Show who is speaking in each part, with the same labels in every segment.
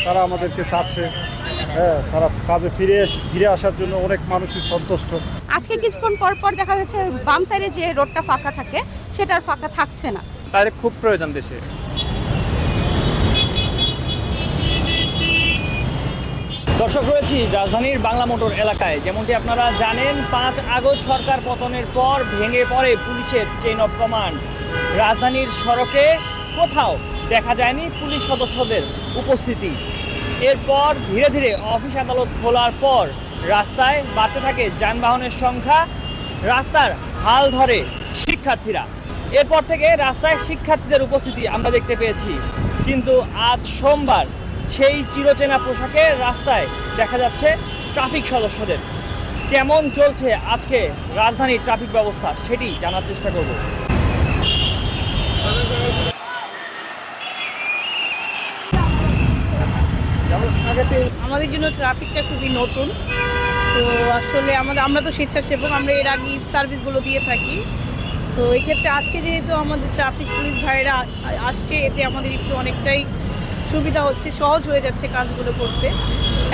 Speaker 1: তারা আমাদেরকে চাচ্ছে। হ্যাঁ, তারা কাজে ফিরে আসার জন্য অনেক মানুষই সন্তুষ্ট।
Speaker 2: আজকে কিছুক্ষণ পর পর দেখা যাচ্ছে বাম সাইডে যে রোডটা ফাঁকা থাকে সেটা আর ফাঁকা থাকছে না।
Speaker 3: তাদের খুব প্রয়োজন দেশে।
Speaker 4: দর্শক, রয়েছি রাজধানীর বাংলা মোটর এলাকায়। যেমনটি আপনারা জানেন, 5 আগস্ট সরকার পতনের পর ভেঙে পড়ে পুলিশের চেইন অফ কমান্ড। রাজধানীর সড়কে কোথাও দেখা যায়নি পুলিশ সদস্যদের উপস্থিতি। এরপর ধীরে ধীরে অফিস আদালত খোলার পর রাস্তায় বাড়তে থাকে যানবাহনের সংখ্যা, রাস্তার হাল ধরে শিক্ষার্থীরা। এরপর থেকে রাস্তায় শিক্ষার্থীদের উপস্থিতি আমরা দেখতে পেয়েছি। কিন্তু আজ সোমবার সেই চিরচেনা পোশাকে রাস্তায় দেখা যাচ্ছে ট্রাফিক সদস্যদের। কেমন চলছে আজকে রাজধানীর ট্রাফিক ব্যবস্থা সেটি জানার চেষ্টা করব।
Speaker 5: আমাদের জন্য ট্রাফিকটা খুবই নতুন। তো আসলে আমরা তো স্বেচ্ছাসেবক, আমরা এর আগে ঈদ সার্ভিসগুলো দিয়ে থাকি। তো এই ক্ষেত্রে আজকে যেহেতু আমাদের ট্রাফিক পুলিশ ভাইরা আসছে, এতে আমাদের একটু অনেকটাই সুবিধা হচ্ছে, সহজ হয়ে যাচ্ছে কাজগুলো করতে।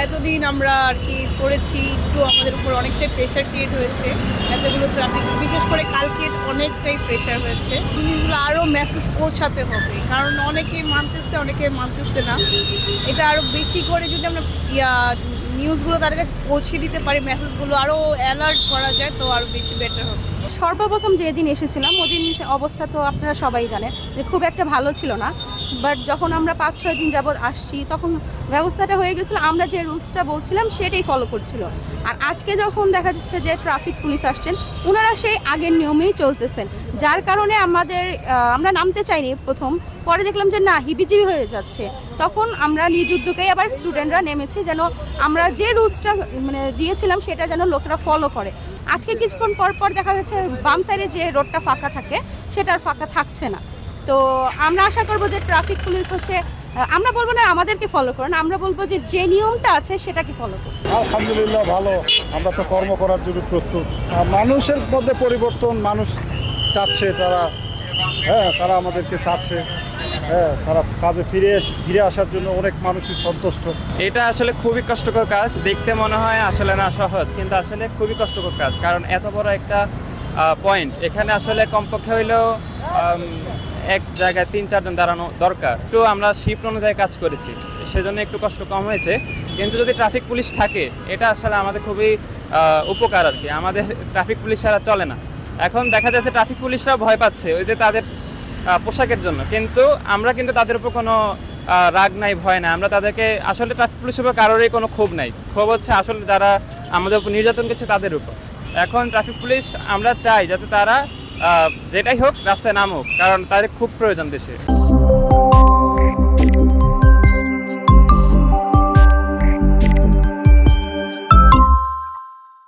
Speaker 5: এতদিন আমরা আর কি করেছি, একটু আমাদের উপর অনেকটাই প্রেশার ক্রিয়েট হয়েছে এতগুলো ট্রাফিক, বিশেষ করে কালকে অনেকটাই প্রেশার হয়েছে। জিনিসগুলো আরও মেসেজ পৌঁছাতে হবে, কারণ অনেকেই মানতেছে, অনেকে মানতেছে না। এটা আরও বেশি করে যদি আমরা নিউজগুলো তাদের কাছে পৌঁছে দিতে পারি, মেসেজগুলো আরও অ্যালার্ট করা যায়, তো আরও বেশি বেটার হবে।
Speaker 2: সর্বপ্রথম যেদিন এসেছিলাম ওদিন অবস্থা তো আপনারা সবাই জানেন যে খুব একটা ভালো ছিল না। বাট যখন আমরা 5-6 দিন যাবৎ আসছি তখন ব্যবস্থাটা হয়ে গেছিলো, আমরা যে রুলসটা বলছিলাম সেটাই ফলো করছিল। আর আজকে যখন দেখা যাচ্ছে যে ট্রাফিক পুলিশ আসছেন, ওনারা সেই আগের নিয়মেই চলতেছেন, যার কারণে আমরা নামতে চাইনি প্রথম, পরে দেখলাম যে না, হিবিজিবি হয়ে যাচ্ছে। তখন আমরা নিজ উদ্যোগেই আবার স্টুডেন্টরা নেমেছি যেন আমরা যে রুলসটা দিয়েছিলাম সেটা যেন লোকেরা ফলো করে। আজকে কিছুক্ষণ পর পর দেখা যাচ্ছে বাম সাইডে যে রোডটা ফাঁকা থাকে সেটা আর ফাঁকা থাকছে না। তো আমরা আশা করবো যে ট্রাফিক পুলিশ আমরা বলবো না আমাদেরকে ফলো করেন, আমরা বলবো যে নিয়মটা আছে সেটাকে ফলো করুন।
Speaker 1: আলহামদুলিল্লাহ ভালো, আমরা তো কর্ম করার জন্য প্রস্তুত। মানুষের মধ্যে পরিবর্তন, মানুষ চাচ্ছে, তারা আমাদেরকে চাচ্ছে। হ্যাঁ, তারা কাজে ফিরে আসার জন্য অনেক মানুষই সন্তুষ্ট।
Speaker 3: এটা আসলে খুবই কষ্টকর কাজ, দেখতে মনে হয় আসলে না সহজ, কিন্তু আসলে খুবই কষ্টকর কাজ। কারণ এত বড় একটা পয়েন্ট, এখানে আসলে কমপক্ষে হইলেও এক জায়গায় 3-4 জন দাঁড়ানো দরকার। একটু আমরা শিফট অনুযায়ী কাজ করেছি, সেজন্য একটু কষ্ট কম হয়েছে। কিন্তু যদি ট্রাফিক পুলিশ থাকে, এটা আসলে আমাদের খুবই উপকার আর কি। আমাদের ট্রাফিক পুলিশ ছাড়া চলে না। এখন দেখা যাচ্ছে ট্রাফিক পুলিশরা ভয় পাচ্ছে ওই যে তাদের পোশাকের জন্য, কিন্তু আমরা কিন্তু তাদের উপর কোনো রাগ নাই, ভয় নাই। আমরা তাদেরকে আসলে ট্রাফিক পুলিশের উপর কারোরই কোনো ক্ষোভ নাই। ক্ষোভ হচ্ছে আসলে যারা আমাদের উপর নির্যাতন করছে তাদের উপর। এখন ট্রাফিক পুলিশ আমরা চাই যাতে তারা যেটাই হোক রাস্তায় নামুক, কারণ তাদের খুব প্রয়োজন দেশে।